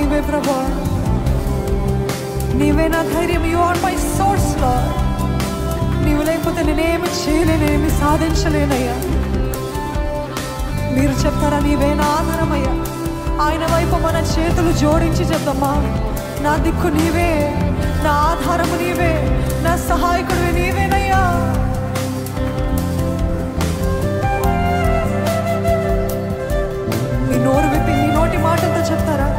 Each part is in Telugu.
నీవే ప్రభా, నీవే నా ధైర్యం. You are my source lord. నీవు లేకపోతే నేనేమి చేయలేను, ఏమి సాధించలేనయ్యా. మీరు చెప్తారా, నీవే నా ఆధారమయ్యా. ఆయన వైపు మన చేతులు జోడించి చెప్తామా, నా దిక్కు నీవే, నా ఆధారము నీవే, నా సహాయకుడు నీవేనయ్యా. మీ నోరు విప్పి మీ నోటి మాటలతో చెప్తారా?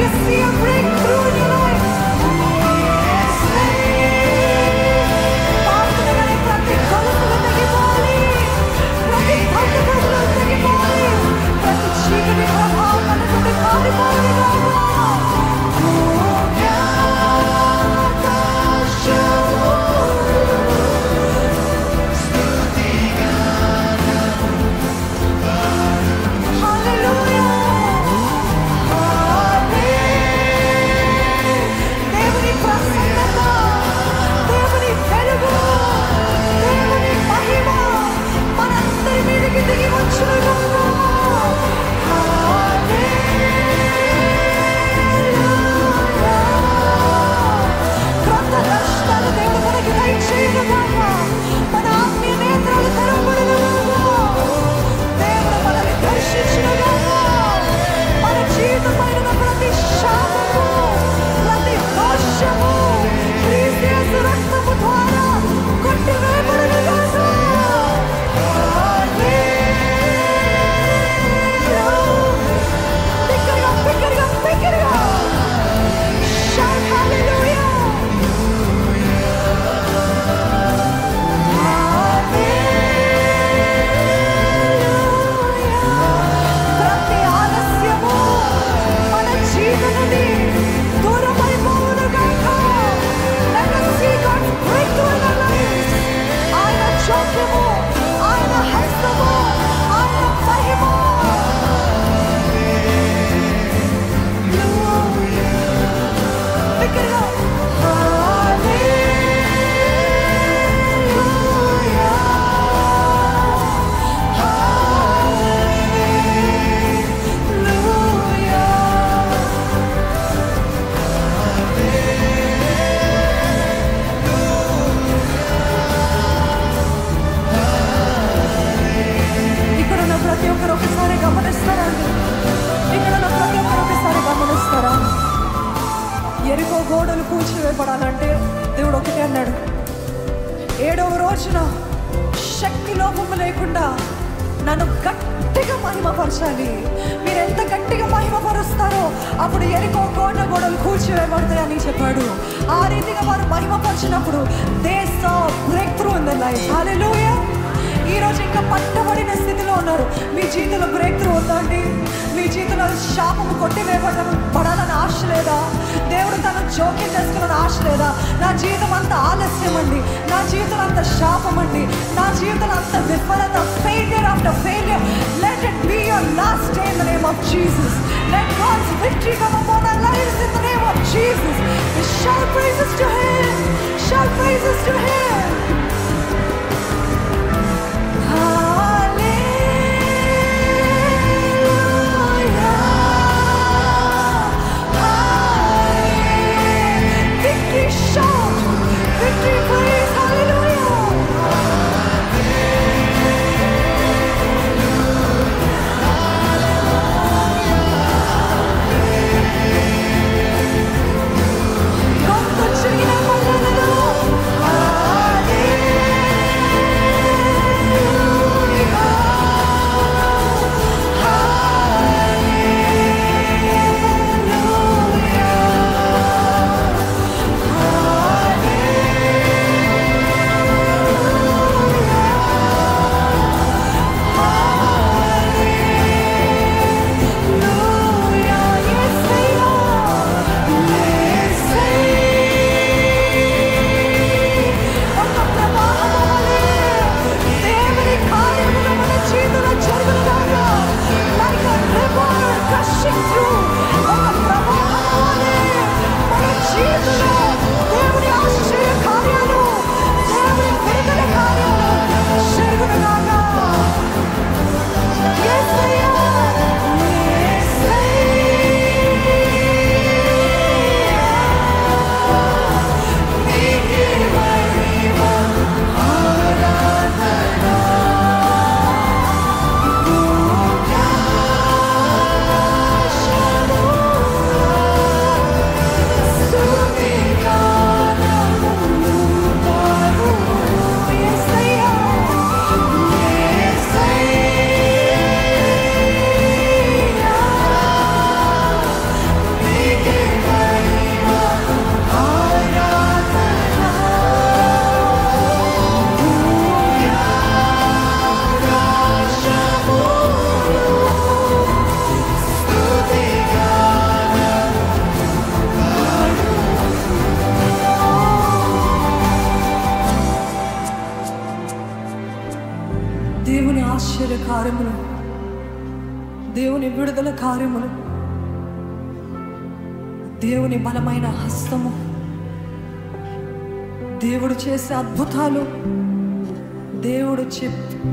you see a breakthrough in your life? పాపములనే ప్రతి గొలుసులు తెగిపోవాలి, ప్రతి బంధకాలు తెగిపోవాలి, ప్రతి చీకటి ప్రభావం మన నుండి కాలిపోవాలి కాక. ఎరికో గోడలు కూల్చివేయబడాలంటే దేవుడు ఒకటే అన్నాడు, 7వ రోజున శక్తి లోపము లేకుండా నన్ను గట్టిగా మహిమపరచాలి. మీరు ఎంత గట్టిగా మహిమపరుస్తారో అప్పుడు ఎరికో గోడలు కూల్చివేయబడతాయని చెప్పాడు. ఆ రీతిగా వారు మహిమపరిచినప్పుడు they saw break through in the life. Hallelujah. ఈరోజు ఇంకా పట్టబడిన స్థితిలో ఉన్నారు. మీ జీవితంలో బ్రేక్ త్రూ ఉందండి. మీ జీవితంలో శాపము కొట్టివేయబడాలని ఆశ లేదా? దేవుడు తను జోక్యం చేసుకోవాలని ఆశ లేదా? నా జీవితం అంత ఆలస్యం అండి, నా జీవితం అంత శాపం అండి, నా జీవితం అంత విఫలత, failure after failure. Let it be your last day in the name of Jesus. Let God's victory come upon our lives in the name of Jesus. We shout praises to him. Shout praises to him. కార్యములు, దేవుని విడుదల కార్యములు, దేవుని బలమైన హస్తము, దేవుడు చేసే అద్భుతాలు,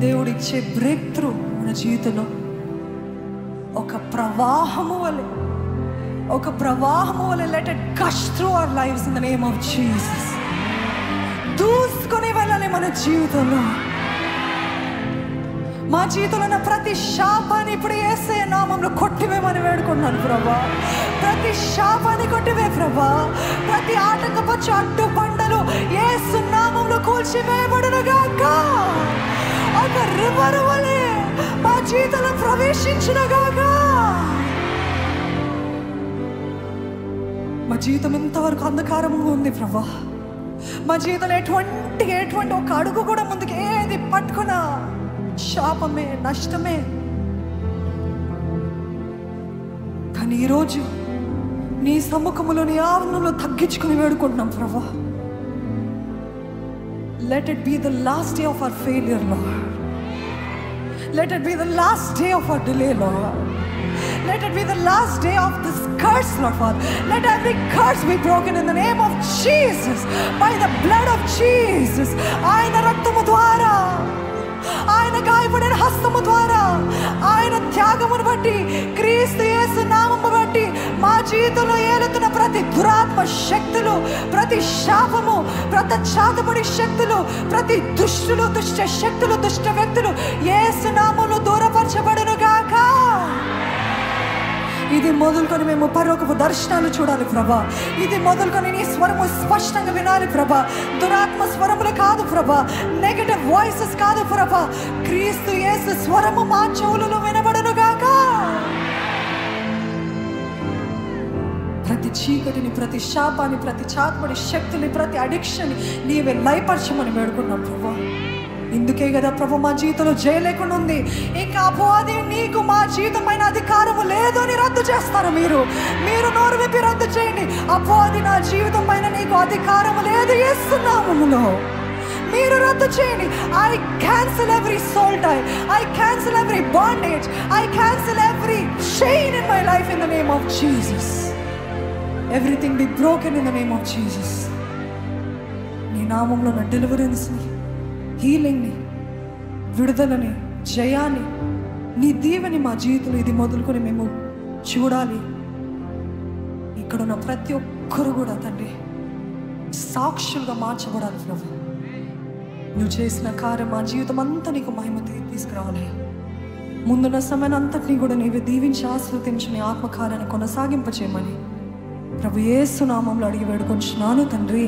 దేవుడిచ్చే బ్రేక్ త్రూ మన జీవితంలో ఒక ప్రవాహము వలె let it gush through our lives in the name of Jesus. దూసుకొని వెళ్ళాలి మన జీవితంలో. మా జీవితంలో ఉన్న ప్రతి శాపాన్ని ఇప్పుడు యేసయ్య నామంలో కొట్టివేమని వేడుకున్నాను ప్రభా. ప్రతి శాపాన్ని కొట్టివే ప్రభా. ప్రతి ఆటంకపచ్చు అడ్డు బండలు యేసు నామంలో కూల్చివేయబడునుగాక. ఒక రివర్ వలె మా జీవితంలో ప్రవేశించునుగాక. మా జీవితం ఇంతవరకు అంధకారంగా ఉంది ప్రభా. మా జీవితంలో ఎటువంటి ఒక అడుగు కూడా ముందుకు ఏది పట్టుకున్నా శాపమే, నష్టమే. కానీ ఈరోజు నీ సముఖములో, నీ ఆవరణలో తగ్గించుకుని వేడుకుంటున్నాం ప్రభా. Let it be the last day of our failure, Lord. Let it be the last day of our delay, Lord. Let it be the last day of this curse, Lord Father. Let every curse be broken in the name of Jesus, by the blood of Jesus. ఆయన రక్తము ద్వారా, ఆయన గాయపడిన హస్తము ద్వారా, ఆయన త్యాగమును బట్టి, క్రీస్తు యేసు నామము బట్టి మా జీవితంలో ఏలుతున్న ప్రతి దురాత్మ శక్తులు, ప్రతి శాపము, ప్రతి చాతపడి శక్తులు, ప్రతి దుష్టులు, దుష్ట శక్తులు, దుష్ట వ్యక్తులు యేసు నామములో దూరపరచబడును గాక. ఇది మొదలుకొని మేము పరలోకపు దర్శనాలు చూడాలి ప్రభా. ఇది మొదలుకొని నీ స్వరము స్పష్టంగా వినాలి ప్రభా. దురాత్మ స్వరములు కాదు ప్రభా, నెగటివ్ వాయిసెస్ కాదు ప్రభా. క్రీస్తు యేసు స్వరము మా చెవులలో వినబడును గాక. ప్రతి చీకటిని, ప్రతి శాపాన్ని, ప్రతి చాత్మడి శక్తిని, ప్రతి అడిక్షన్ నీవే లయపరచమని వేడుకున్నాం ప్రభా. ఇందుకే కదా ప్రభు మా జీవితంలో జయ లేకుండా ఉంది. ఇంకా అపవాది నీకు మా జీవితం పైన అధికారము లేదు అని రద్దు చేస్తారు. మీరు నోరు విప్పి రద్దు చేయండి. అపవాది నా జీవితం పైన నీకు అధికారము లేదు యేసు నామములో మీరు రద్దు చేయండి. I cancel every soul tie. I cancel every bondage. I cancel every chain in my life in the name of Jesus. Everything be broken in the name of Jesus. నీ నామములో నా డెలివరెన్స్ ని, హీలింగ్ని, విడుదలని, జయాన్ని, నీ దీవెని మా జీవితంలో ఇది మొదలుకొని మేము చూడాలి. ఇక్కడున్న ప్రతి ఒక్కరు కూడా తండ్రి సాక్షులుగా మార్చబడాలి ప్రభు. నువ్వు చేసిన కార్యం మా జీవితం అంతా నీకు మహిమ తీసుకురావాలి. ముందున్న సమయం అంతటినీ కూడా నీవే దీవించి ఆశీర్వదించి నీ ఆత్మకార్యాన్ని కొనసాగింపచేయమని ప్రభు యేసు నామములో అడిగి వేడుకొంచున్నాను తండ్రి.